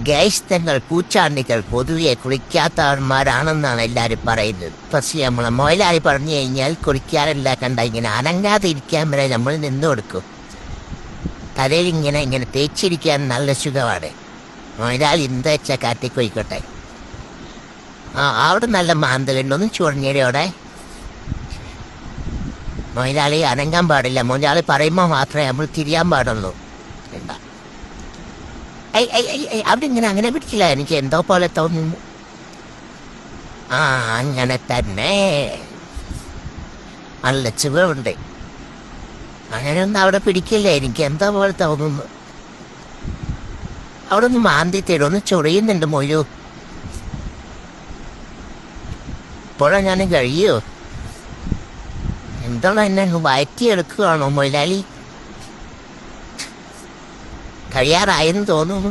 ഗൈസ്തങ്ങൾ പൂച്ചാണ്ടികൾ പൊതുവെ കുളിക്കാത്തവന്മാരാണെന്നാണ് എല്ലാവരും പറയുന്നത്. പക്ഷേ നമ്മളെ മൊയിലാളി പറഞ്ഞു കഴിഞ്ഞാൽ കുളിക്കാറില്ല കണ്ട ഇങ്ങനെ അനങ്ങാതെ ഇരിക്കാൻ വരെ നമ്മൾ നിന്നു കൊടുക്കും. തലയിൽ ഇങ്ങനെ തേച്ചിരിക്കാൻ നല്ല സുഖമാണ്. മൊയിലാളി എന്താ വെച്ചാൽ കാട്ടിക്കൊയ്ക്കോട്ടെ. അവിടെ നല്ല മാന്തലുണ്ടോന്ന് ചുവഞ്ഞേരിയോടെ. മൊയിലാളി അനങ്ങാൻ പാടില്ല. മൊയിലാളി പറയുമ്പോൾ മാത്രമേ നമ്മൾ തിരിയാൻ പാടുള്ളൂ. എന്താ അവിടെ അങ്ങനെ പിടിച്ചില്ല. എനിക്ക് എന്തോ പോലെ തോന്നുന്നു. അങ്ങനെ തന്നെ നല്ല സുഖമുണ്ട്. അങ്ങനെയൊന്നും അവിടെ പിടിക്കില്ല. എനിക്ക് എന്തോ പോലെ തോന്നുന്നു. അവിടെ ഒന്ന് മാന്തി തരുമൊന്ന് ചൊറിയുന്നുണ്ട് മൊയ്യു. ഇപ്പോഴാണ് ഞാൻ കഴിയോ എന്താണ് എന്നെ വയറ്റിയെടുക്കുകയാണോ മൊയിലാളി? കഴിയാറായെന്ന് തോന്നുന്നു.